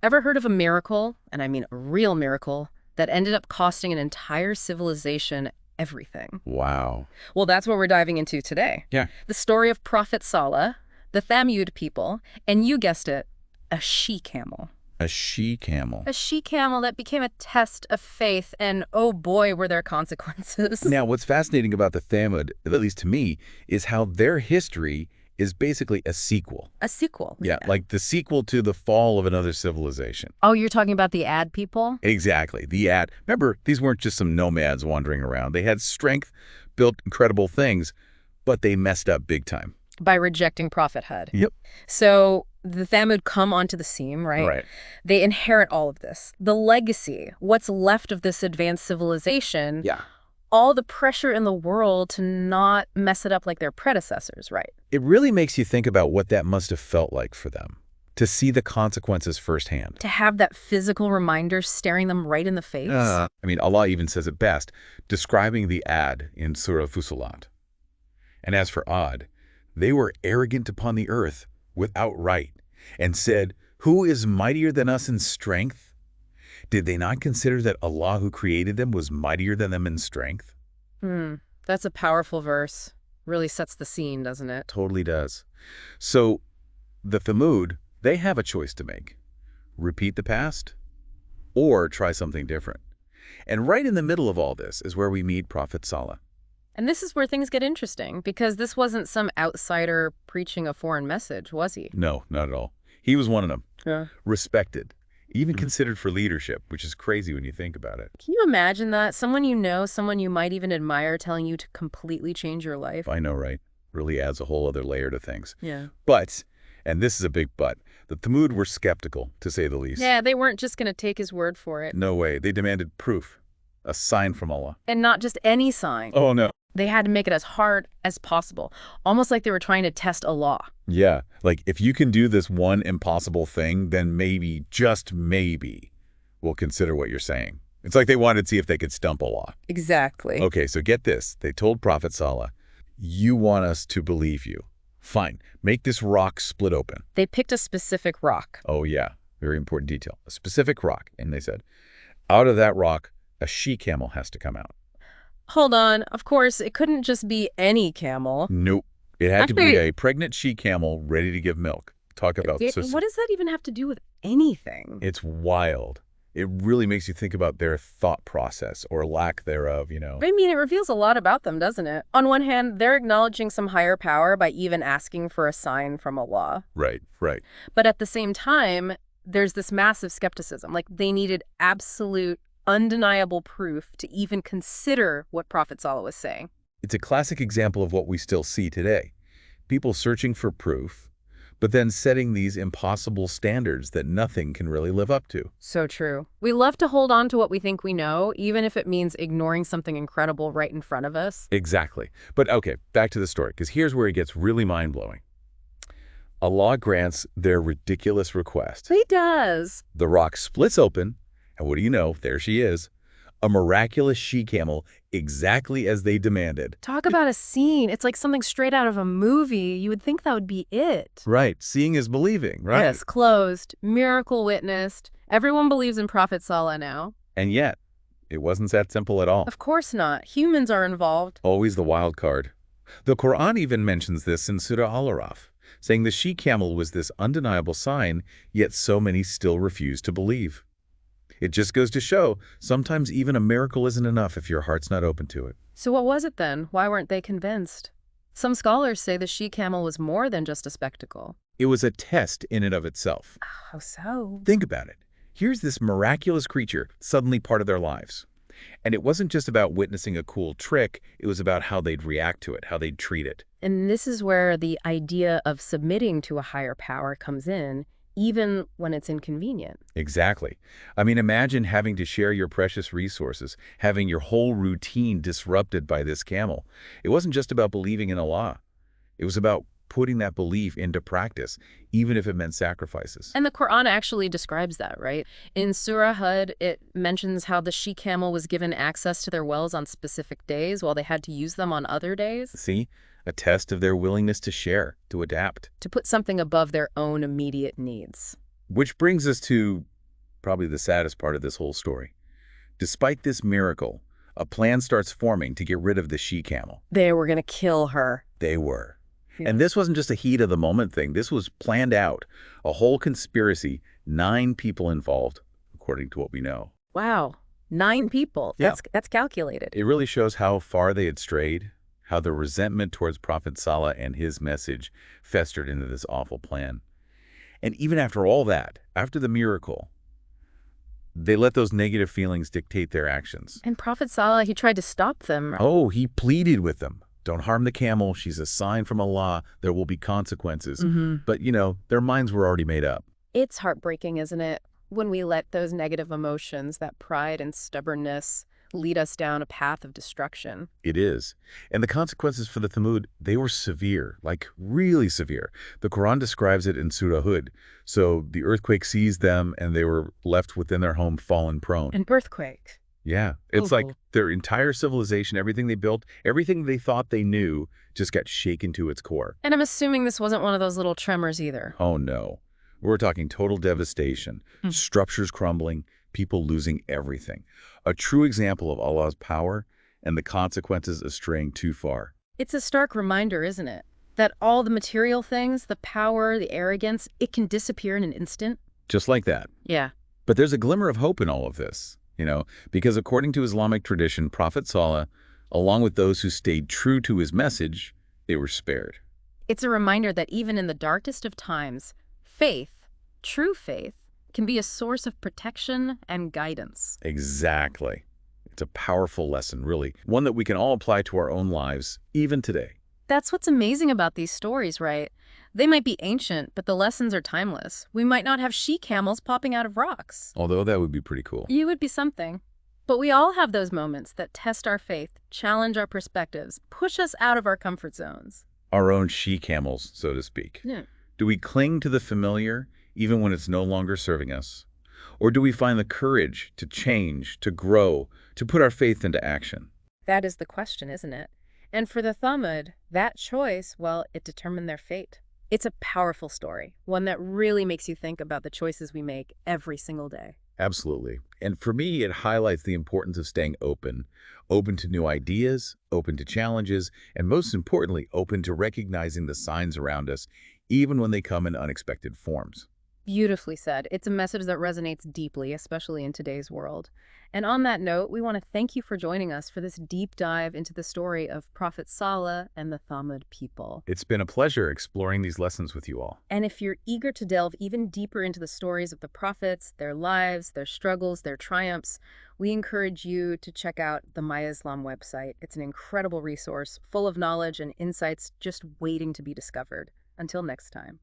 Ever heard of a miracle, and I mean a real miracle, that ended up costing an entire civilization everything? Wow. Well, that's what we're diving into today. Yeah. The story of Prophet Saleh, the Thamud people, and you guessed it, a she-camel. A she-camel. A she-camel that became a test of faith, and oh boy, were there consequences. Now, what's fascinating about the Thamud, at least to me, is how their history is basically a sequel. A sequel. Yeah, like the sequel to the fall of another civilization. Oh, you're talking about the ad people? Exactly. The ad. Remember, these weren't just some nomads wandering around. They had strength, built incredible things, but they messed up big time. By rejecting prophethood. Yep. So the Thamud come onto the scene, right? Right. They inherit all of this. The legacy, what's left of this advanced civilization, Yeah. all the pressure in the world to not mess it up like their predecessors, right? It really makes you think about what that must have felt like for them, to see the consequences firsthand. To have that physical reminder staring them right in the face. Allah even says it best, describing the Ad in Surah Fusilat. And as for Ad, they were arrogant upon the earth without right, and said, "Who is mightier than us in strength?" Did they not consider that Allah who created them was mightier than them in strength? That's a powerful verse. Really sets the scene, doesn't it? Totally does. So the Thamud, they have a choice to make. Repeat the past or try something different. And right in the middle of all this is where we meet Prophet Saleh. And this is where things get interesting, because this wasn't some outsider preaching a foreign message, was he? No, not at all. He was one of them. Yeah. Respected. Even considered for leadership, which is crazy when you think about it. Can you imagine that? Someone you know, someone you might even admire telling you to completely change your life? I know, right? Really adds a whole other layer to things. Yeah. But, and this is a big but, the Thamud were skeptical, to say the least. Yeah, they weren't just going to take his word for it. No way. They demanded proof. A sign from Allah. And not just any sign. Oh, no. They had to make it as hard as possible, almost like they were trying to test Allah. Yeah, like if you can do this one impossible thing, then maybe, just maybe, we'll consider what you're saying. It's like they wanted to see if they could stump Allah. Exactly. Okay, so get this. They told Prophet Saleh, "You want us to believe you. Fine, make this rock split open." They picked a specific rock. Oh yeah, very important detail. A specific rock. And they said, out of that rock, a she-camel has to come out. Hold on. Of course, it couldn't just be any camel. Nope. It had to be Actually- a pregnant she-camel ready to give milk. Talk about... What does that even have to do with anything? It's wild. It really makes you think about their thought process or lack thereof, you know. I mean, it reveals a lot about them, doesn't it? On one hand, they're acknowledging some higher power by even asking for a sign from Allah. Right, right. But at the same time, there's this massive skepticism. Like, they needed absolute, undeniable proof to even consider what Prophet Saleh was saying. It's a classic example of what we still see today. People searching for proof, but then setting these impossible standards that nothing can really live up to. So true. We love to hold on to what we think we know, even if it means ignoring something incredible right in front of us. Exactly. But okay, back to the story, because here's where it gets really mind-blowing. Allah grants their ridiculous request. He does. The rock splits open, and what do you know? There she is. A miraculous she-camel, exactly as they demanded. Talk about a scene. It's like something straight out of a movie. You would think that would be it. Right. Seeing is believing, right? Yes, closed. Miracle witnessed. Everyone believes in Prophet Saleh now. And yet, it wasn't that simple at all. Of course not. Humans are involved. Always the wild card. The Quran even mentions this in Surah Al-Araf, saying the she-camel was this undeniable sign, yet so many still refuse to believe. It just goes to show, sometimes even a miracle isn't enough if your heart's not open to it. So what was it then? Why weren't they convinced? Some scholars say the she-camel was more than just a spectacle. It was a test in and of itself. How so? Think about it. Here's this miraculous creature suddenly part of their lives. And it wasn't just about witnessing a cool trick, it was about how they'd react to it, how they'd treat it. And this is where the idea of submitting to a higher power comes in, even when it's inconvenient. Exactly. I mean, imagine having to share your precious resources, having your whole routine disrupted by this camel. It wasn't just about believing in Allah. It was about putting that belief into practice, even if it meant sacrifices. And the Quran actually describes that, right? In Surah Hud, it mentions how the she-camel was given access to their wells on specific days while they had to use them on other days. See? A test of their willingness to share, to adapt. To put something above their own immediate needs. Which brings us to probably the saddest part of this whole story. Despite this miracle, a plan starts forming to get rid of the she-camel. They were going to kill her. They were. Yeah. And this wasn't just a heat of the moment thing. This was planned out. A whole conspiracy, 9 people involved, according to what we know. Wow. 9 people. Yeah. That's calculated. It really shows how far they had strayed, how the resentment towards Prophet Saleh and his message festered into this awful plan. And even after all that, after the miracle, they let those negative feelings dictate their actions. And Prophet Saleh, he tried to stop them. Oh, he pleaded with them. Don't harm the camel. She's a sign from Allah. There will be consequences. But, their minds were already made up. It's heartbreaking, isn't it? When we let those negative emotions, that pride and stubbornness, lead us down a path of destruction. It is. And the consequences for the Thamud, they were severe, like really severe. The Quran describes it in Surah Hud. So the earthquake seized them and they were left within their home fallen prone. An earthquake. Yeah. It's like their entire civilization, everything they built, everything they thought they knew just got shaken to its core. And I'm assuming this wasn't one of those little tremors either. Oh, no. We're talking total devastation, structures crumbling, people losing everything. A true example of Allah's power and the consequences of straying too far. It's a stark reminder, isn't it? That all the material things, the power, the arrogance, it can disappear in an instant. Just like that. Yeah. But there's a glimmer of hope in all of this, because according to Islamic tradition, Prophet Saleh, along with those who stayed true to his message, they were spared. It's a reminder that even in the darkest of times, faith, true faith, can be a source of protection and guidance. Exactly. It's a powerful lesson, really. One that we can all apply to our own lives, even today. That's what's amazing about these stories, right? They might be ancient, but the lessons are timeless. We might not have she-camels popping out of rocks. Although that would be pretty cool. You would be something. But we all have those moments that test our faith, challenge our perspectives, push us out of our comfort zones. Our own she-camels, so to speak. Yeah. Do we cling to the familiar, even when it's no longer serving us? Or do we find the courage to change, to grow, to put our faith into action? That is the question, isn't it? And for the Thamud, that choice, well, it determined their fate. It's a powerful story, one that really makes you think about the choices we make every single day. Absolutely. And for me, it highlights the importance of staying open to new ideas, open to challenges, and most importantly, open to recognizing the signs around us, even when they come in unexpected forms. Beautifully said. It's a message that resonates deeply, especially in today's world. And on that note, we want to thank you for joining us for this deep dive into the story of Prophet Saleh and the Thamud people. It's been a pleasure exploring these lessons with you all. And if you're eager to delve even deeper into the stories of the prophets, their lives, their struggles, their triumphs, we encourage you to check out the My Islam website. It's an incredible resource full of knowledge and insights just waiting to be discovered. Until next time.